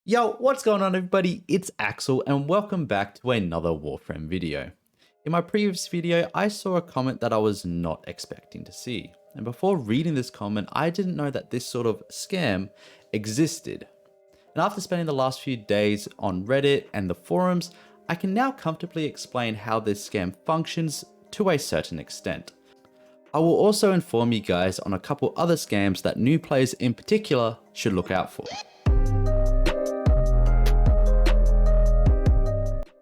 Yo, what's going on everybody? It's Axel and welcome back to another Warframe video. In my previous video, I saw a comment that I was not expecting to see. And before reading this comment, I didn't know that this sort of scam existed. And after spending the last few days on Reddit and the forums, I can now comfortably explain how this scam functions to a certain extent. I will also inform you guys on a couple other scams that new players in particular should look out for.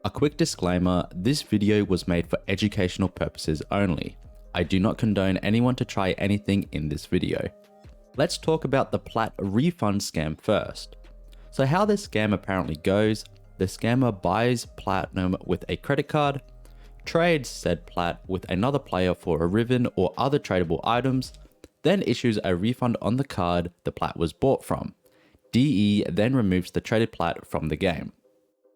A quick disclaimer, this video was made for educational purposes only. I do not condone anyone to try anything in this video. Let's talk about the plat refund scam first. So how this scam apparently goes, the scammer buys platinum with a credit card, trades said plat with another player for a ribbon or other tradable items, then issues a refund on the card the plat was bought from. DE then removes the traded plat from the game.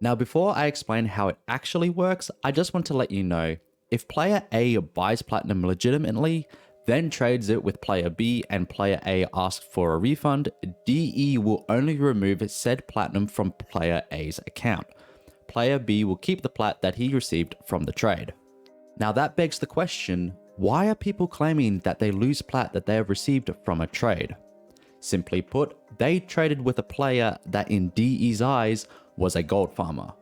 Now before I explain how it actually works, I just want to let you know, if player A buys platinum legitimately, then trades it with player B and player A asks for a refund, DE will only remove said platinum from player A's account. Player B will keep the plat that he received from the trade. Now that begs the question, why are people claiming that they lose plat that they have received from a trade? Simply put, they traded with a player that in DE's eyes was a gold farmer.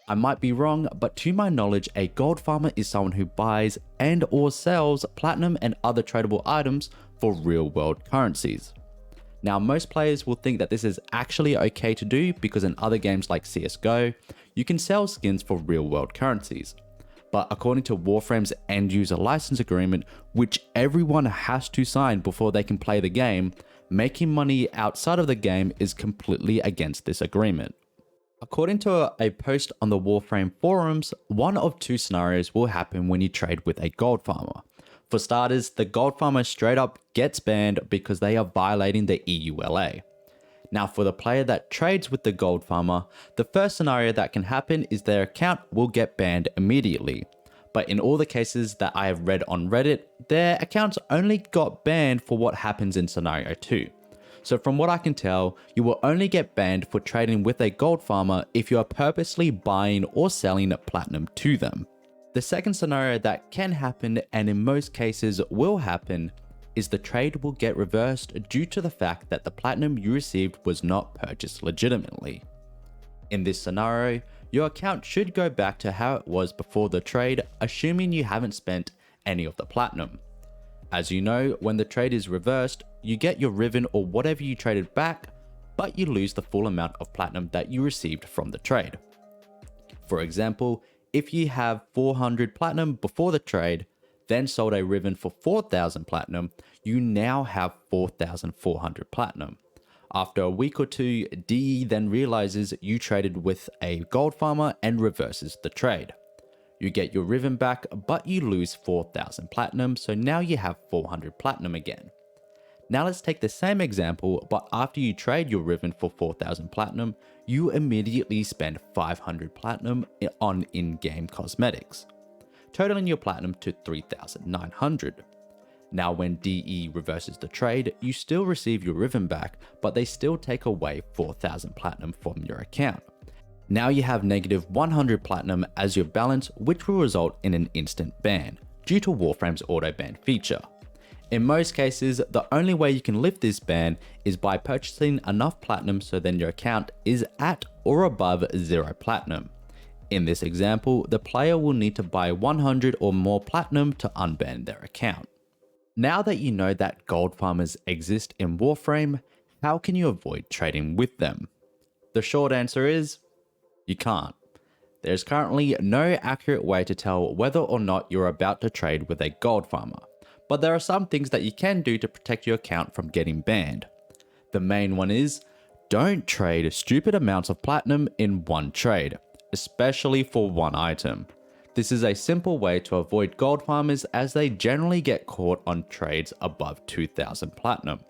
I might be wrong, but to my knowledge, a gold farmer is someone who buys and or sells platinum and other tradable items for real world currencies. Now most players will think that this is actually okay to do because in other games like CSGO, you can sell skins for real world currencies. But according to Warframe's end user license agreement, which everyone has to sign before they can play the game, making money outside of the game is completely against this agreement. According to a post on the Warframe forums, one of two scenarios will happen when you trade with a gold farmer. For starters, the gold farmer straight up gets banned because they are violating the EULA. Now for the player that trades with the gold farmer, the first scenario that can happen is their account will get banned immediately. But in all the cases that I have read on Reddit, their accounts only got banned for what happens in scenario 2. So from what I can tell, you will only get banned for trading with a gold farmer if you are purposely buying or selling platinum to them. The second scenario that can happen, and in most cases will happen, is the trade will get reversed due to the fact that the platinum you received was not purchased legitimately. In this scenario, your account should go back to how it was before the trade, assuming you haven't spent any of the platinum. As you know, when the trade is reversed, you get your ribbon or whatever you traded back, but you lose the full amount of platinum that you received from the trade. For example, if you have 400 platinum before the trade, then sold a ribbon for 4,000 platinum, you now have 4,400 platinum. After a week or two, DE then realizes you traded with a gold farmer and reverses the trade. You get your ribbon back, but you lose 4,000 platinum, so now you have 400 platinum again. Now let's take the same example, but after you trade your ribbon for 4,000 platinum, you immediately spend 500 platinum on in-game cosmetics, totaling your platinum to 3,900. Now when DE reverses the trade, you still receive your ribbon back, but they still take away 4,000 platinum from your account. Now you have negative 100 platinum as your balance, which will result in an instant ban due to Warframe's auto ban feature. In most cases, the only way you can lift this ban is by purchasing enough platinum so then your account is at or above 0 platinum. In this example, the player will need to buy 100 or more platinum to unban their account. Now that you know that gold farmers exist in Warframe, how can you avoid trading with them? The short answer is, you can't. There's currently no accurate way to tell whether or not you're about to trade with a gold farmer, but there are some things that you can do to protect your account from getting banned. The main one is, don't trade stupid amounts of platinum in one trade, especially for one item. This is a simple way to avoid gold farmers as they generally get caught on trades above 2,000 platinum.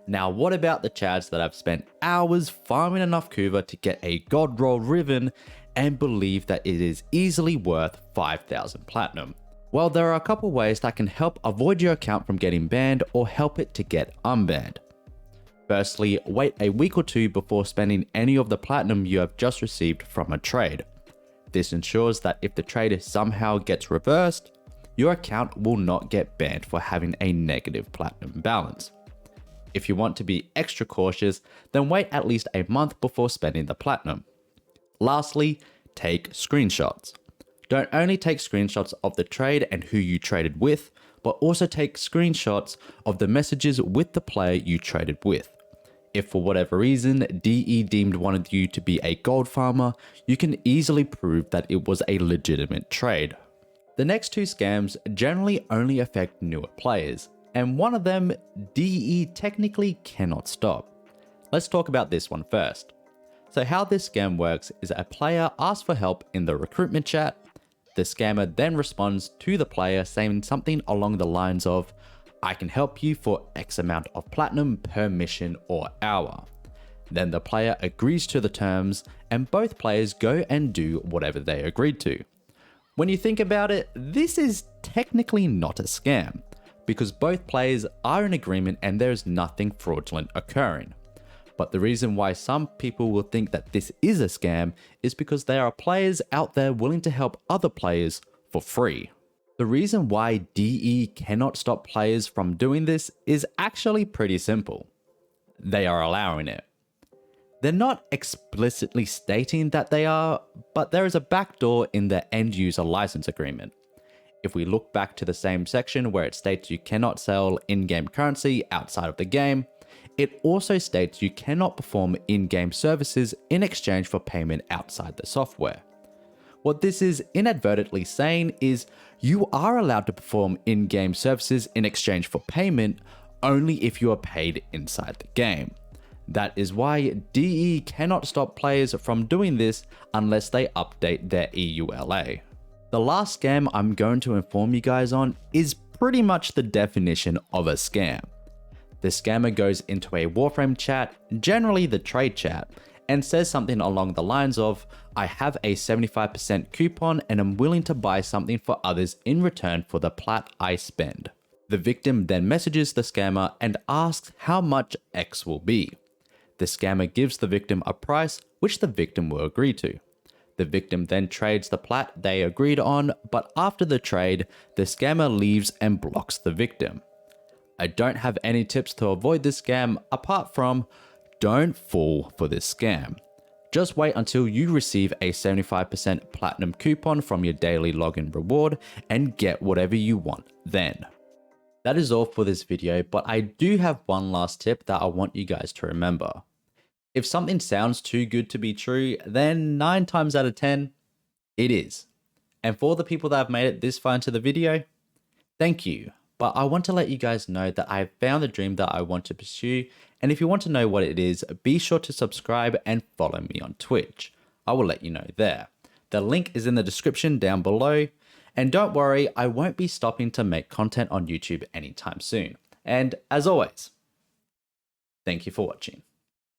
Now what about the chads that have spent hours farming enough Kuva to get a god roll ribbon and believe that it is easily worth 5,000 platinum? Well, there are a couple ways that can help avoid your account from getting banned or help it to get unbanned. Firstly, wait a week or two before spending any of the platinum you have just received from a trade. This ensures that if the trade somehow gets reversed, your account will not get banned for having a negative platinum balance. If you want to be extra cautious, then wait at least a month before spending the platinum. Lastly, take screenshots. Don't only take screenshots of the trade and who you traded with, but also take screenshots of the messages with the player you traded with. If for whatever reason DE deemed one of you to be a gold farmer, you can easily prove that it was a legitimate trade. The next two scams generally only affect newer players, and one of them DE technically cannot stop. Let's talk about this one first. So how this scam works is a player asks for help in the recruitment chat. The scammer then responds to the player saying something along the lines of, "I can help you for X amount of platinum per mission or hour." Then the player agrees to the terms and both players go and do whatever they agreed to. When you think about it, this is technically not a scam because both players are in agreement and there is nothing fraudulent occurring. But the reason why some people will think that this is a scam is because there are players out there willing to help other players for free. The reason why DE cannot stop players from doing this is actually pretty simple. They are allowing it. They're not explicitly stating that they are, but there is a backdoor in the end user license agreement. If we look back to the same section where it states you cannot sell in-game currency outside of the game, it also states you cannot perform in-game services in exchange for payment outside the software. What this is inadvertently saying is you are allowed to perform in-game services in exchange for payment only if you are paid inside the game. That is why DE cannot stop players from doing this unless they update their EULA. The last scam I'm going to inform you guys on is pretty much the definition of a scam. The scammer goes into a Warframe chat, generally the trade chat, and says something along the lines of, "I have a 75% coupon and am willing to buy something for others in return for the plat I spend." The victim then messages the scammer and asks how much X will be. The scammer gives the victim a price which the victim will agree to. The victim then trades the plat they agreed on, but after the trade, the scammer leaves and blocks the victim. I don't have any tips to avoid this scam apart from don't fall for this scam. Just wait until you receive a 75% platinum coupon from your daily login reward and get whatever you want then. That is all for this video, but I do have one last tip that I want you guys to remember. If something sounds too good to be true, then 9 times out of 10, it is. And for the people that have made it this far into the video, thank you. But I want to let you guys know that I have found the dream that I want to pursue, and if you want to know what it is, be sure to subscribe and follow me on Twitch. I will let you know there. The link is in the description down below, and don't worry, I won't be stopping to make content on YouTube anytime soon. And as always, thank you for watching.